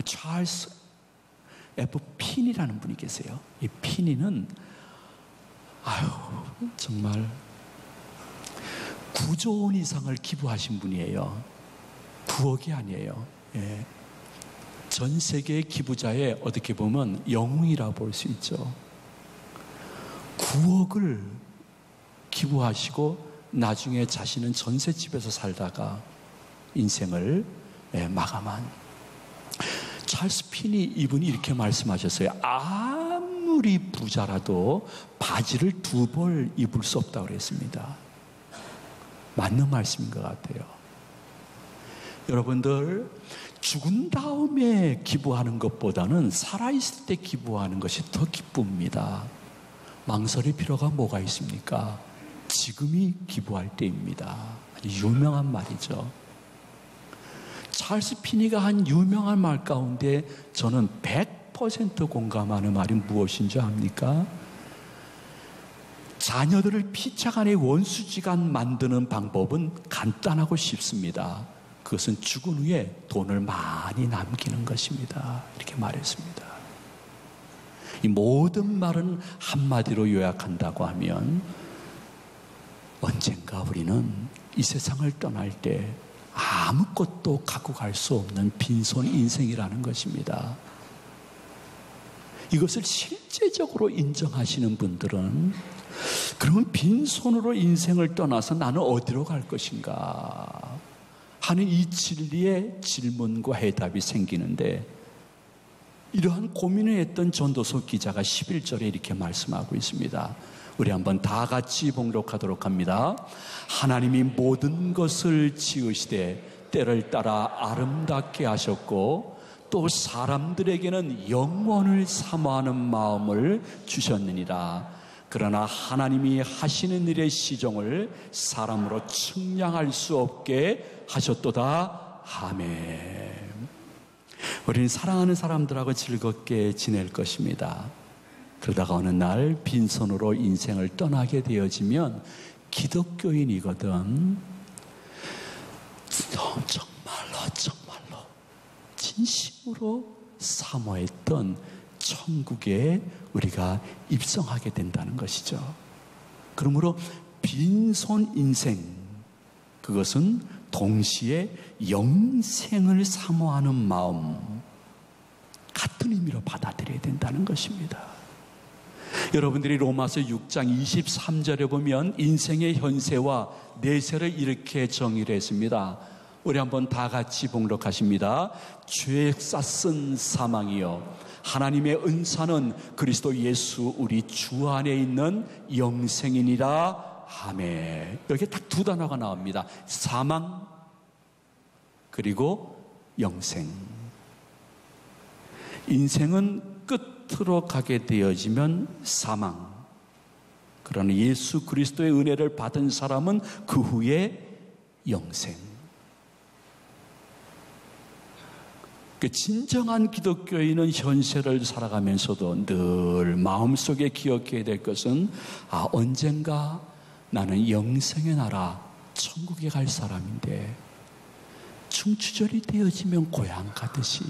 찰스 F. 피니라는 분이 계세요. 이 피니는 정말 9조 원 이상을 기부하신 분이에요. 9억이 아니에요. 예. 전 세계의 기부자의 어떻게 보면 영웅이라고 볼 수 있죠. 9억을 기부하시고 나중에 자신은 전셋집에서 살다가 인생을 마감한 찰스 피니, 이분이 이렇게 말씀하셨어요. 아무리 부자라도 바지를 2벌 입을 수 없다고 그랬습니다. 맞는 말씀인 것 같아요. 여러분들, 죽은 다음에 기부하는 것보다는 살아있을 때 기부하는 것이 더 기쁩니다. 망설일 필요가 뭐가 있습니까? 지금이 기부할 때입니다. 아주 유명한 말이죠. 찰스 피니가 한 유명한 말 가운데 저는 100% 공감하는 말이 무엇인지 압니까? 자녀들을 피차간의 원수지간 만드는 방법은 간단하고 쉽습니다. 그것은 죽은 후에 돈을 많이 남기는 것입니다. 이렇게 말했습니다. 이 모든 말은 한마디로 요약한다고 하면 언젠가 우리는 이 세상을 떠날 때 아무것도 갖고 갈 수 없는 빈손 인생이라는 것입니다. 이것을 실제적으로 인정하시는 분들은 그러면 빈손으로 인생을 떠나서 나는 어디로 갈 것인가 하는 이 진리의 질문과 해답이 생기는데, 이러한 고민을 했던 전도서 기자가 11절에 이렇게 말씀하고 있습니다. 우리 한번 다 같이 봉독하도록 합니다. 하나님이 모든 것을 지으시되 때를 따라 아름답게 하셨고 또 사람들에게는 영원을 사모하는 마음을 주셨느니라. 그러나 하나님이 하시는 일의 시종을 사람으로 측량할 수 없게 하셨도다. 아멘. 우리는 사랑하는 사람들하고 즐겁게 지낼 것입니다. 그러다가 어느 날 빈손으로 인생을 떠나게 되어지면 기독교인이거든 정말로 진심으로 사모했던 천국에 우리가 입성하게 된다는 것이죠. 그러므로 빈손 인생, 그것은 동시에 영생을 사모하는 마음, 같은 의미로 받아들여야 된다는 것입니다. 여러분들이 로마서 6장 23절에 보면 인생의 현세와 내세를 이렇게 정의를 했습니다. 우리 한번 다 같이 봉독하십니다. 죄의 쌌은 사망이요 하나님의 은사는 그리스도 예수 우리 주 안에 있는 영생이니라. 아멘. 여기에 딱 두 단어가 나옵니다. 사망 그리고 영생. 인생은 끝으로 가게 되어지면 사망. 그러나 예수 그리스도의 은혜를 받은 사람은 그 후에 영생. 그 진정한 기독교인은 현세를 살아가면서도 늘 마음속에 기억해야 될 것은 언젠가 나는 영생의 나라 천국에 갈 사람인데 중추절이 되어지면 고향 가듯이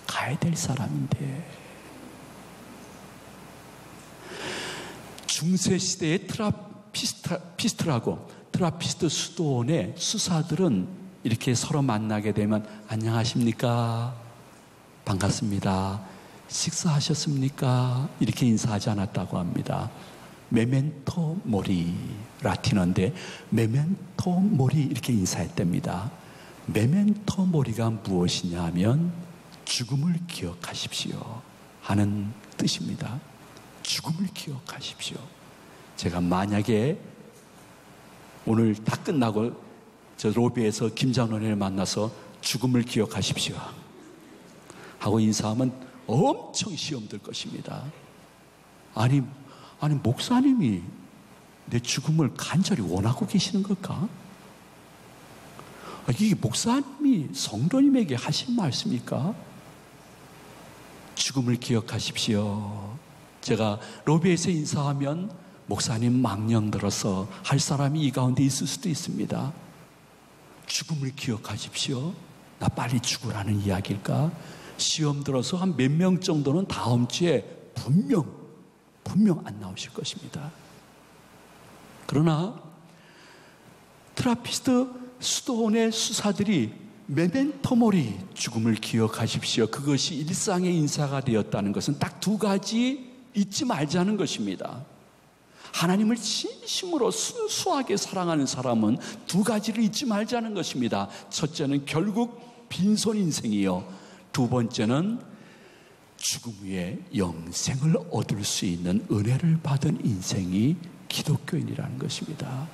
가야 될 사람인데, 중세시대의 트라피스트 수도원의 수사들은 이렇게 서로 만나게 되면 안녕하십니까? 반갑습니다. 식사하셨습니까? 이렇게 인사하지 않았다고 합니다. 메멘토 모리, 라틴어인데 메멘토 모리 이렇게 인사했답니다. 메멘토 모리가 무엇이냐 하면 죽음을 기억하십시오 하는 뜻입니다. 죽음을 기억하십시오. 제가 만약에 오늘 다 끝나고 저 로비에서 김장로를 만나서 죽음을 기억하십시오 하고 인사하면 엄청 시험 들 것입니다. 아니 목사님이 내 죽음을 간절히 원하고 계시는 걸까? 이게 목사님이 성도님에게 하신 말씀입니까? 죽음을 기억하십시오. 제가 로비에서 인사하면 목사님 망령 들어서 할 사람이 이 가운데 있을 수도 있습니다. 죽음을 기억하십시오. 나 빨리 죽으라는 이야기일까? 시험 들어서 한 몇 명 정도는 다음 주에 분명 안 나오실 것입니다. 그러나 트라피스트 수도원의 수사들이 메멘토 모리, 죽음을 기억하십시오, 그것이 일상의 인사가 되었다는 것은 딱 두 가지 잊지 말자는 것입니다. 하나님을 진심으로 순수하게 사랑하는 사람은 두 가지를 잊지 말자는 것입니다. 첫째는 결국 빈손 인생이요, 두 번째는 죽음 후에 영생을 얻을 수 있는 은혜를 받은 인생이 기독교인이라는 것입니다.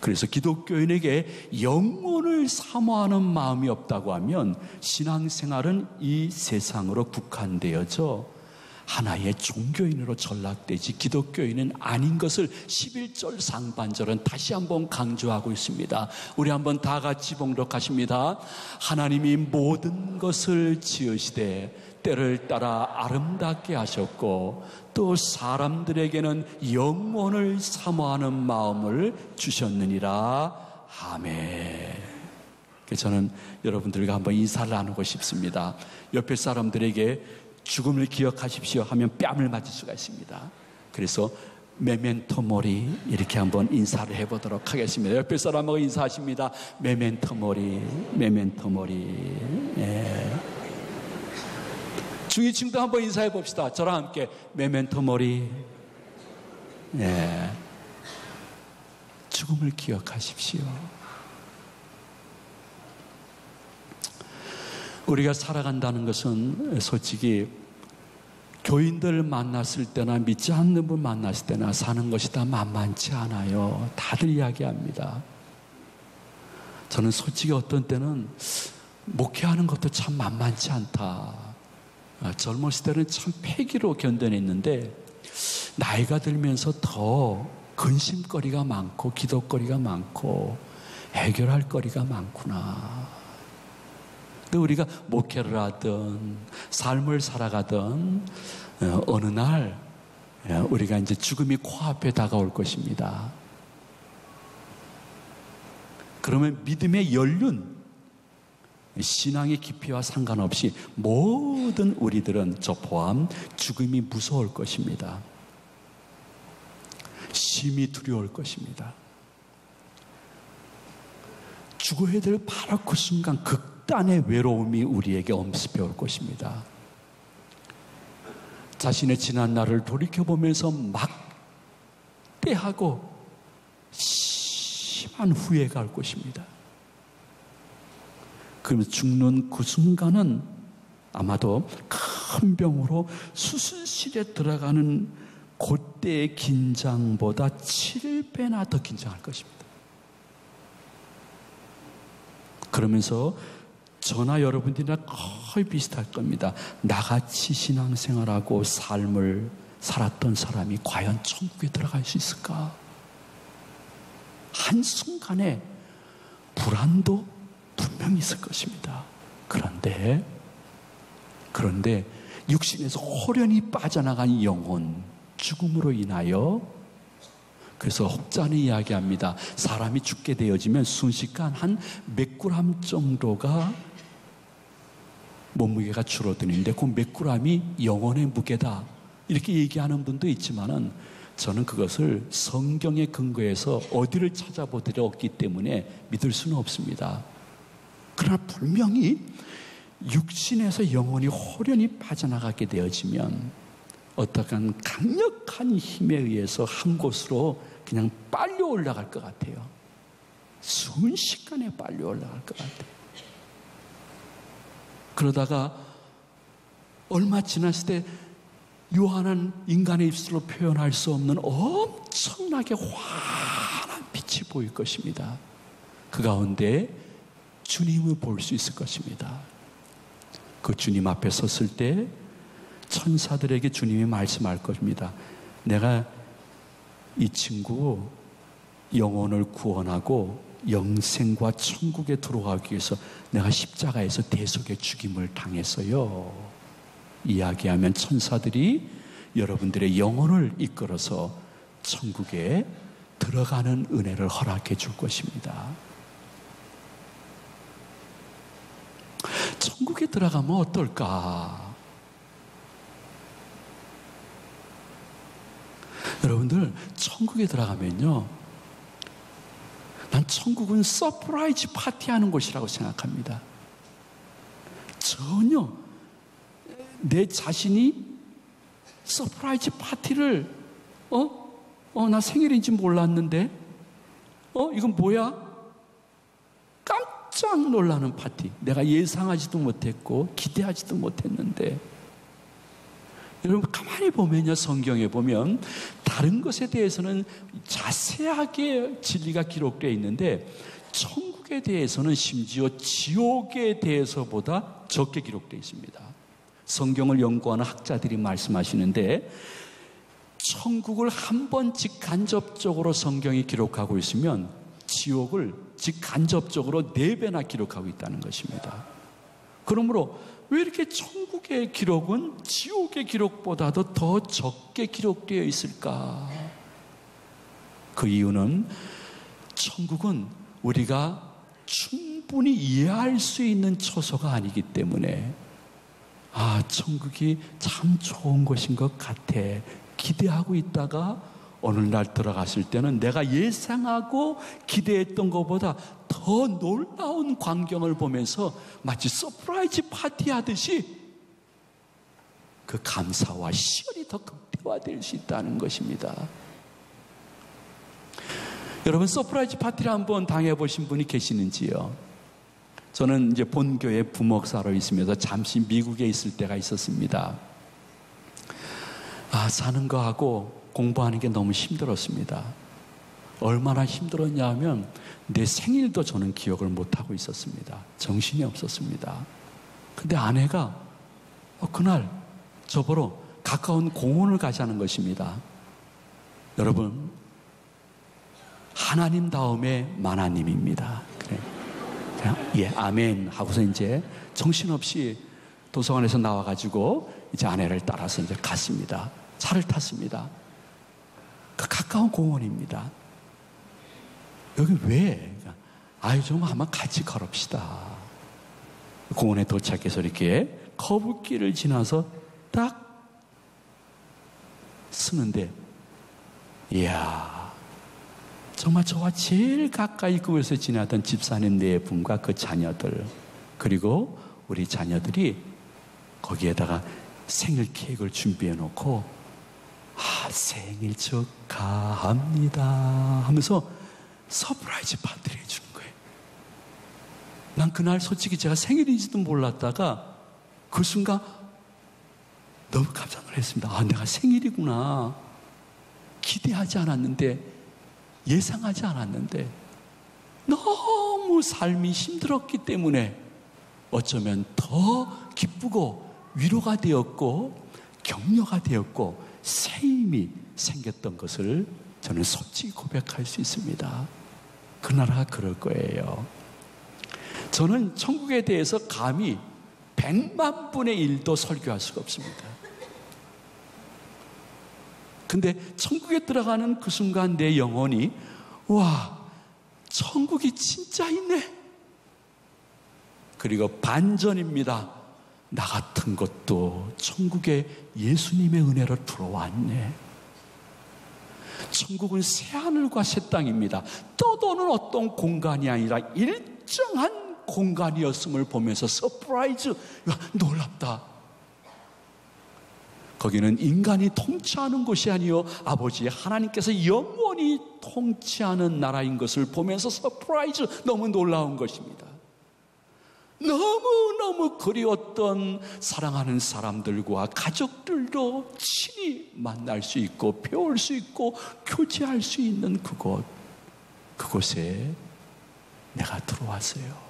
그래서 기독교인에게 영혼을 사모하는 마음이 없다고 하면 신앙생활은 이 세상으로 국한되어져 하나의 종교인으로 전락되지 기독교인은 아닌 것을 11절 상반절은 다시 한번 강조하고 있습니다. 우리 한번 다 같이 봉독하십니다. 하나님이 모든 것을 지으시되 때를 따라 아름답게 하셨고 또 사람들에게는 영혼을 사모하는 마음을 주셨느니라. 아멘. 저는 여러분들과 한번 인사를 나누고 싶습니다. 옆에 사람들에게 죽음을 기억하십시오 하면 뺨을 맞을 수가 있습니다. 그래서 메멘토 모리 이렇게 한번 인사를 해보도록 하겠습니다. 옆에 사람하고 인사하십니다. 메멘토 모리, 메멘토 모리. 예. 중위층도 한번 인사해 봅시다. 저랑 함께 메멘토 모리. 예. 죽음을 기억하십시오. 우리가 살아간다는 것은 솔직히 교인들 만났을 때나 믿지 않는 분 만났을 때나 사는 것이 다 만만치 않아요. 다들 이야기합니다. 저는 솔직히 어떤 때는 목회하는 것도 참 만만치 않다. 젊었을 때는 참 패기로 견뎌냈는데 나이가 들면서 더 근심거리가 많고 기도거리가 많고 해결할 거리가 많구나. 근데 우리가 목회를 하든 삶을 살아가든 어느 날 우리가 이제 죽음이 코앞에 다가올 것입니다. 그러면 믿음의 연륜, 신앙의 깊이와 상관없이 모든 우리들은 저 포함 죽음이 무서울 것입니다. 심히 두려울 것입니다. 죽어야 될 바로 그 순간 극단의 외로움이 우리에게 엄습해 올 것입니다. 자신의 지난 날을 돌이켜보면서 막대하고 심한 후회가 올 것입니다. 그러면서 죽는 그 순간은 아마도 큰 병으로 수술실에 들어가는 그때의 긴장보다 7배나 더 긴장할 것입니다. 그러면서 저나 여러분들이나 거의 비슷할 겁니다. 나같이 신앙생활하고 삶을 살았던 사람이 과연 천국에 들어갈 수 있을까? 한순간에 불안도 분명히 있을 것입니다. 그런데 육신에서 호련히 빠져나간 영혼, 죽음으로 인하여, 그래서 혹자는 이야기합니다. 사람이 죽게 되어지면 순식간 한 몇 그램 정도가 몸무게가 줄어드는데 그 몇 그램이 영혼의 무게다, 이렇게 얘기하는 분도 있지만은 저는 그것을 성경에 근거해서 어디를 찾아보더라 없기 때문에 믿을 수는 없습니다. 그러나 분명히 육신에서 영혼이 호련히 빠져나가게 되어지면 어떠한 강력한 힘에 의해서 한 곳으로 그냥 빨리 올라갈 것 같아요. 순식간에 빨리 올라갈 것 같아요. 그러다가 얼마 지났을 때 요한은 인간의 입술로 표현할 수 없는 엄청나게 환한 빛이 보일 것입니다. 그 가운데 주님을 볼 수 있을 것입니다. 그 주님 앞에 섰을 때 천사들에게 주님이 말씀할 것입니다. 내가 이 친구 영혼을 구원하고 영생과 천국에 들어가기 위해서 내가 십자가에서 대속의 죽임을 당했어요. 이야기하면 천사들이 여러분들의 영혼을 이끌어서 천국에 들어가는 은혜를 허락해 줄 것입니다. 들어가면 어떨까? 여러분들, 천국에 들어가면요, 난 천국은 서프라이즈 파티하는 곳이라고 생각합니다. 전혀 내 자신이 서프라이즈 파티를 나 생일인지 몰랐는데 이건 뭐야? 깜짝 놀라는 파티. 내가 예상하지도 못했고 기대하지도 못했는데, 여러분 가만히 보면요, 성경에 보면 다른 것에 대해서는 자세하게 진리가 기록되어 있는데 천국에 대해서는 심지어 지옥에 대해서보다 적게 기록되어 있습니다. 성경을 연구하는 학자들이 말씀하시는데, 천국을 한 번 직간접적으로 성경이 기록하고 있으면 지옥을 직간접적으로 4배나 기록하고 있다는 것입니다. 그러므로 왜 이렇게 천국의 기록은 지옥의 기록보다도 더 적게 기록되어 있을까? 그 이유는 천국은 우리가 충분히 이해할 수 있는 처소가 아니기 때문에, 천국이 참 좋은 곳인 것 같아 기대하고 있다가 어느 날 들어갔을 때는 내가 예상하고 기대했던 것보다 더 놀라운 광경을 보면서 마치 서프라이즈 파티하듯이 그 감사와 시열이 더 극대화될 수 있다는 것입니다. 여러분, 서프라이즈 파티를 한번 당해보신 분이 계시는지요? 저는 이제 본교회 부목사로 있으면서 잠시 미국에 있을 때가 있었습니다. 사는 거하고 공부하는 게 너무 힘들었습니다. 얼마나 힘들었냐 하면 내 생일도 저는 기억을 못하고 있었습니다. 정신이 없었습니다. 근데 아내가 그날 저보러 가까운 공원을 가자는 것입니다. 여러분, 하나님 다음에 만화님입니다. 그래. 예, 아멘 하고서 이제 정신없이 도서관에서 나와가지고 이제 아내를 따라서 이제 갔습니다. 차를 탔습니다. 그 가까운 공원입니다. 여기 왜? 좀 한번 같이 걸읍시다. 공원에 도착해서 이렇게 커브길을 지나서 딱 서는데, 이야, 정말 저와 제일 가까이 그곳에서 지나던 집사님 4분과 그 자녀들, 그리고 우리 자녀들이 거기에다가 생일 케이크를 준비해 놓고 생일 축하합니다 하면서 서프라이즈 파티를 해주는 거예요. 난 그날 솔직히 제가 생일인지도 몰랐다가 그 순간 너무 깜짝 놀랐습니다. 내가 생일이구나. 기대하지 않았는데, 예상하지 않았는데, 너무 삶이 힘들었기 때문에 어쩌면 더 기쁘고 위로가 되었고 격려가 되었고 새 힘이 생겼던 것을 저는 솔직히 고백할 수 있습니다. 그 나라가 그럴 거예요. 저는 천국에 대해서 감히 100만 분의 1도 설교할 수가 없습니다. 근데 천국에 들어가는 그 순간 내 영혼이, 와, 천국이 진짜 있네. 그리고 반전입니다. 나 같은 것도 천국에 예수님의 은혜로 들어왔네. 천국은 새하늘과 새 땅입니다. 떠도는 어떤 공간이 아니라 일정한 공간이었음을 보면서 서프라이즈, 놀랍다. 거기는 인간이 통치하는 곳이 아니요 아버지 하나님께서 영원히 통치하는 나라인 것을 보면서 서프라이즈, 너무 놀라운 것입니다. 너무너무 그리웠던 사랑하는 사람들과 가족들도 친히 만날 수 있고 배울 수 있고 교제할 수 있는 그곳에 내가 들어왔어요.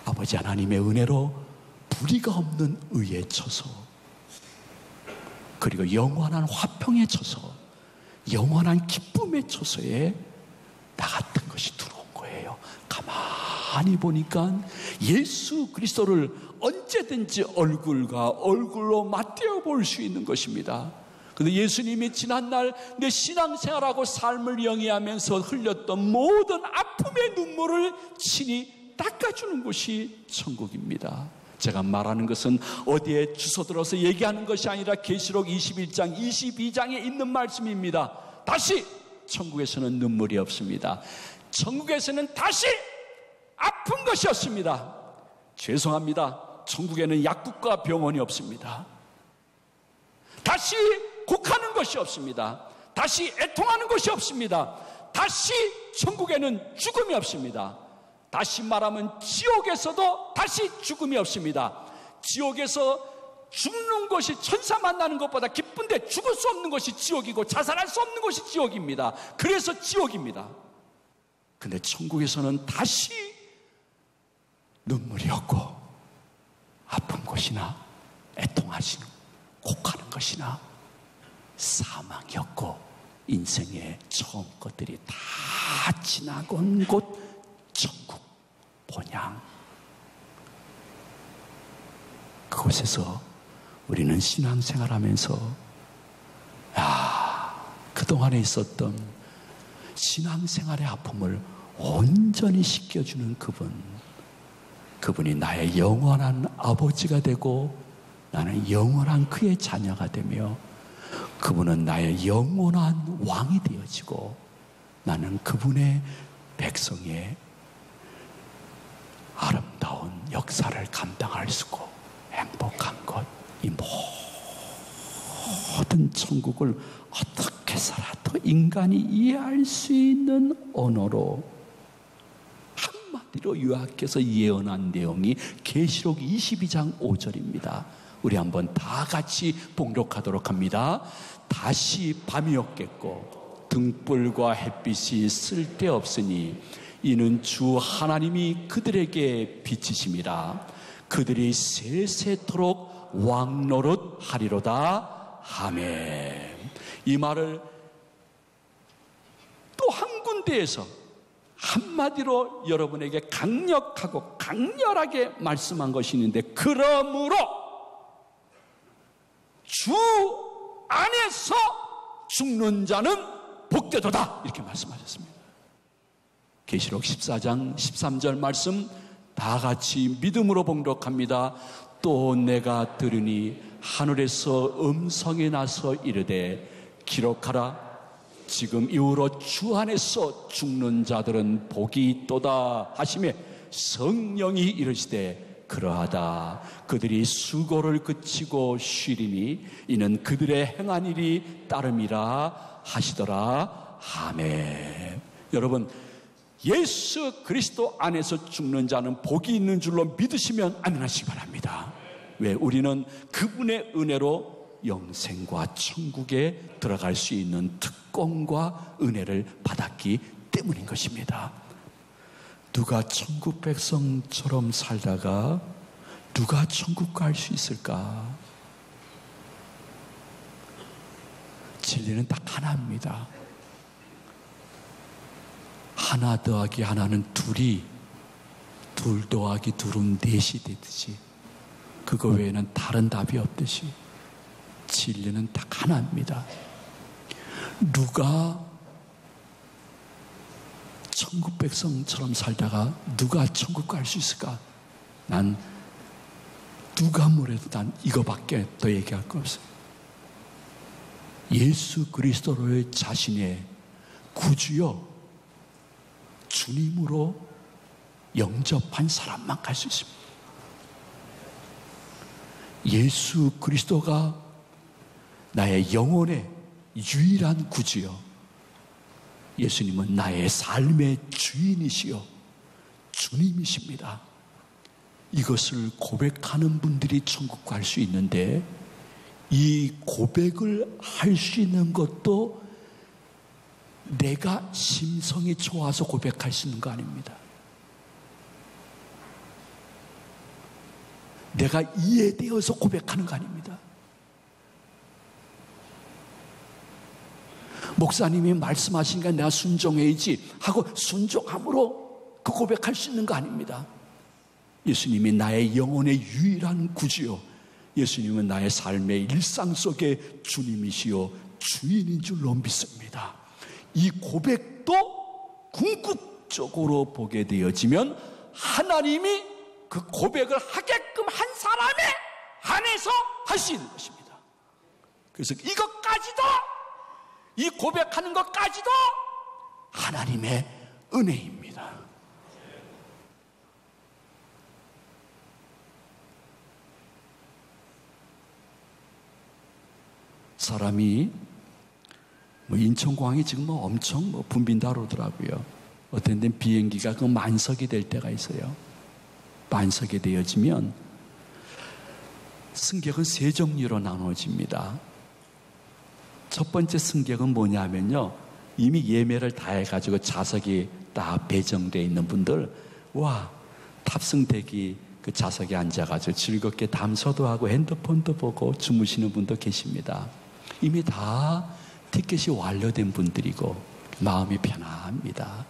아버지 하나님의 은혜로 불의가 없는 의에 쳐서, 그리고 영원한 화평에 쳐서, 영원한 기쁨의 처소에 나 같은 것이 들어온 거예요. 가만히 보니까 예수 그리스도를 언제든지 얼굴과 얼굴로 맞대어 볼 수 있는 것입니다. 그런데 예수님이 지난날 내 신앙생활하고 삶을 영위하면서 흘렸던 모든 아픔의 눈물을 친히 닦아주는 곳이 천국입니다. 제가 말하는 것은 어디에 주소 들어서 얘기하는 것이 아니라 계시록 21장 22장에 있는 말씀입니다. 다시 천국에서는 눈물이 없습니다. 천국에서는 다시 아픈 것이 없습니다. 죄송합니다. 천국에는 약국과 병원이 없습니다. 다시 곡하는 것이 없습니다. 다시 애통하는 것이 없습니다. 다시 천국에는 죽음이 없습니다. 다시 말하면 지옥에서도 다시 죽음이 없습니다. 지옥에서 죽는 것이 천사 만나는 것보다 기쁜데 죽을 수 없는 것이 지옥이고 자살할 수 없는 것이 지옥입니다. 그래서 지옥입니다. 근데 천국에서는 다시 눈물이 없고 아픈 것이나 애통하시는 곡하는 것이나 사망이 없고 인생의 처음 것들이 다 지나고 온 곳 천국 본향. 그곳에서 우리는 신앙생활하면서 그동안에 있었던 신앙생활의 아픔을 온전히 씻겨주는 그분이 나의 영원한 아버지가 되고 나는 영원한 그의 자녀가 되며 그분은 나의 영원한 왕이 되어지고 나는 그분의 백성의 아름다운 역사를 감당할 수 있고 행복한 것, 이 모든 천국을 어떻게 살아도 인간이 이해할 수 있는 언어로 한마디로 요약해서 예언한 내용이 계시록 22장 5절입니다. 우리 한번 다 같이 봉독하도록 합니다. 다시 밤이 없겠고 등불과 햇빛이 쓸데없으니 이는 주 하나님이 그들에게 비치심이라. 그들이 세세토록 왕노릇 하리로다. 아멘. 이 말을 또 한 군데에서 한마디로 여러분에게 강력하고 강렬하게 말씀한 것이 있는데, 그러므로 주 안에서 죽는 자는 복되도다, 이렇게 말씀하셨습니다. 계시록 14장 13절 말씀 다 같이 믿음으로 봉독합니다. 또 내가 들으니 하늘에서 음성이 나서 이르되 기록하라. 지금 이후로 주 안에서 죽는 자들은 복이 있도다 하시매 성령이 이르시되 그러하다. 그들이 수고를 그치고 쉬리니 이는 그들의 행한 일이 따름이라 하시더라. 아멘. 여러분, 예수 그리스도 안에서 죽는 자는 복이 있는 줄로 믿으시면 아멘하시기 바랍니다. 왜? 우리는 그분의 은혜로 영생과 천국에 들어갈 수 있는 특권과 은혜를 받았기 때문인 것입니다. 누가 천국 백성처럼 살다가 누가 천국 갈 수 있을까? 진리는 딱 하나입니다. 하나 더하기 하나는 둘이, 둘 더하기 둘은 넷이 되듯이 그거 외에는 다른 답이 없듯이 진리는 딱 하나입니다. 누가 천국 백성처럼 살다가 누가 천국 갈 수 있을까? 난 누가 뭐래도 난 이거밖에 더 얘기할 거 없어요. 예수 그리스도를 자신의 구주요 주님으로 영접한 사람만 갈 수 있습니다. 예수 그리스도가 나의 영혼의 유일한 구주요, 예수님은 나의 삶의 주인이시요 주님이십니다. 이것을 고백하는 분들이 천국 갈 수 있는데, 이 고백을 할 수 있는 것도 내가 심성이 좋아서 고백할 수 있는 거 아닙니다. 내가 이해되어서 고백하는 거 아닙니다. 목사님이 말씀하시니까 내가 순종해야지 하고 순종함으로 그 고백할 수 있는 거 아닙니다. 예수님이 나의 영혼의 유일한 구주요, 예수님은 나의 삶의 일상 속의 주님이시요 주인인 줄로 믿습니다. 이 고백도 궁극적으로 보게 되어지면 하나님이 그 고백을 하게끔 한 사람의 안에서 할 수 있는 것입니다. 그래서 이것까지도, 이 고백하는 것까지도 하나님의 은혜입니다. 사람이 인천공항이 지금 엄청 붐빈다 그러더라고요. 어떤 데는 비행기가 만석이 될 때가 있어요. 만석이 되어지면 승객은 세 종류로 나눠집니다. 첫 번째 승객은 뭐냐면요, 이미 예매를 다 해가지고 좌석이 다 배정되어 있는 분들, 와, 탑승대기 그 좌석에 앉아가지고 즐겁게 담소도 하고 핸드폰도 보고 주무시는 분도 계십니다. 이미 다 티켓이 완료된 분들이고 마음이 편합니다.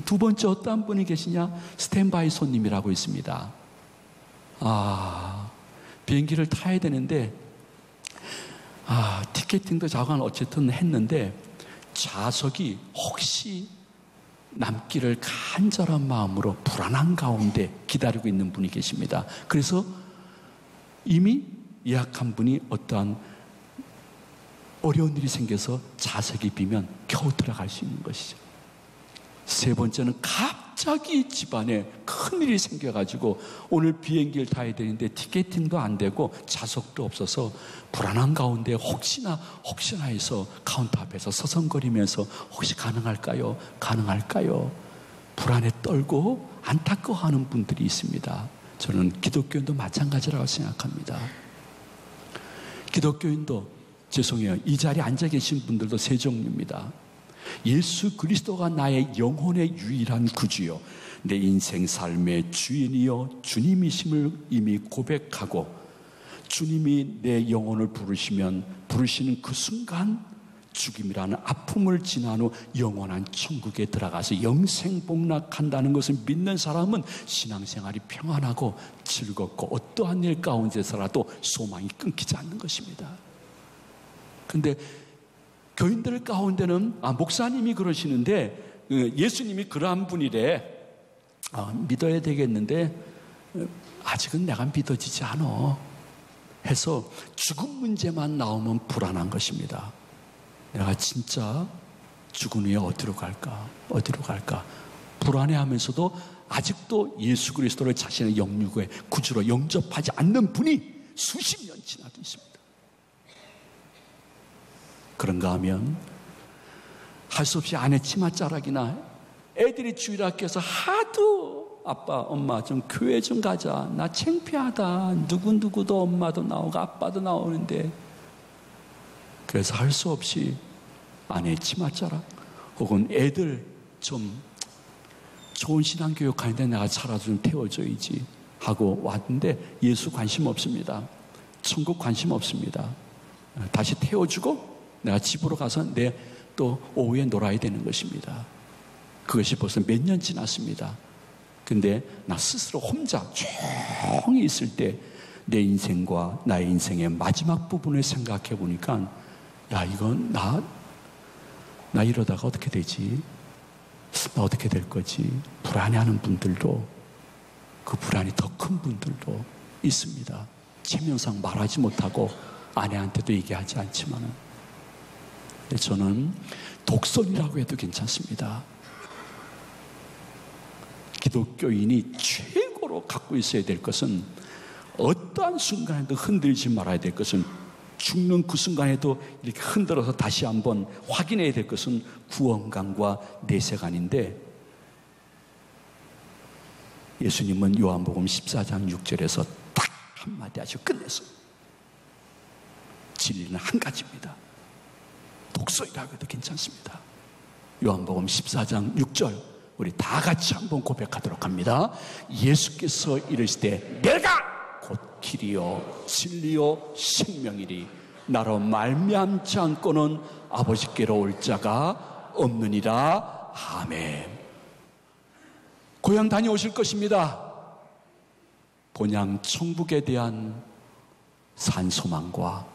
두 번째 어떤 분이 계시냐? 스탠바이 손님이라고 있습니다. 비행기를 타야 되는데 티켓팅도 자관 어쨌든 했는데 좌석이 혹시 남기를 간절한 마음으로 불안한 가운데 기다리고 있는 분이 계십니다. 그래서 이미 예약한 분이 어떠한 어려운 일이 생겨서 좌석이 비면 겨우 들어갈 수 있는 것이죠. 세 번째는 갑자기 집안에 큰일이 생겨가지고 오늘 비행기를 타야 되는데 티켓팅도 안 되고 좌석도 없어서 불안한 가운데 혹시나 해서 카운터 앞에서 서성거리면서 혹시 가능할까요? 불안에 떨고 안타까워하는 분들이 있습니다. 저는 기독교인도 마찬가지라고 생각합니다. 기독교인도 죄송해요. 이 자리에 앉아 계신 분들도 세 종류입니다. 예수 그리스도가 나의 영혼의 유일한 구주요, 내 인생 삶의 주인이요 주님이심을 이미 고백하고 주님이 내 영혼을 부르시는 그 순간 죽음이라는 아픔을 지난 후 영원한 천국에 들어가서 영생복락한다는 것을 믿는 사람은 신앙생활이 평안하고 즐겁고 어떠한 일 가운데서라도 소망이 끊기지 않는 것입니다. 그런데 교인들 가운데는 목사님이 그러시는데 예수님이 그러한 분이래. 믿어야 되겠는데 아직은 내가 믿어지지 않아 해서 죽음 문제만 나오면 불안한 것입니다. 내가 진짜 죽은 후에 어디로 갈까 불안해하면서도 아직도 예수 그리스도를 자신의 영육의 구주로 영접하지 않는 분이 수십 년 지나도 있습니다. 그런가 하면 할 수 없이 아내 치맛자락이나 애들이 주일학교에서 하도 아빠 엄마 좀 교회 좀 가자, 나 창피하다, 누구도 엄마도 나오고 아빠도 나오는데, 그래서 할 수 없이 아내 치맛자락 혹은 애들 좀 좋은 신앙교육 가는데 내가 차라도 좀 태워줘야지 하고 왔는데 예수 관심 없습니다. 천국 관심 없습니다. 다시 태워주고 내가 집으로 가서 내 또 오후에 놀아야 되는 것입니다. 그것이 벌써 몇 년 지났습니다. 근데 나 스스로 혼자 조용히 있을 때 내 인생과 나의 인생의 마지막 부분을 생각해 보니까, 야, 이건 나 이러다가 어떻게 되지? 나 어떻게 될 거지? 불안해하는 분들도, 그 불안이 더 큰 분들도 있습니다. 체면상 말하지 못하고 아내한테도 얘기하지 않지만은. 저는 독선이라고 해도 괜찮습니다. 기독교인이 최고로 갖고 있어야 될 것은, 어떠한 순간에도 흔들리지 말아야 될 것은, 죽는 그 순간에도 이렇게 흔들어서 다시 한번 확인해야 될 것은 구원관과 내세관인데, 예수님은 요한복음 14장 6절에서 딱 한마디 하시고 끝냈어요. 진리는 한 가지입니다. 독서이라고 해도 괜찮습니다. 요한복음 14장 6절 우리 다 같이 한번 고백하도록 합니다. 예수께서 이르시되 내가 곧 길이요 진리요 생명이리 나로 말미암지 않고는 아버지께로 올 자가 없느니라. 아멘. 고향 다녀오실 것입니다. 본향 천국에 대한 산소망과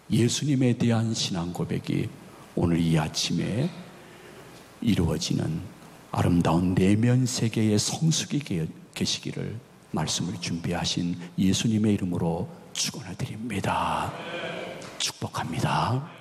예수님에 대한 신앙 고백이 오늘 이 아침에 이루어지는 아름다운 내면 세계의 성숙이 계시기를 말씀을 준비하신 예수님의 이름으로 축원해 드립니다. 축복합니다.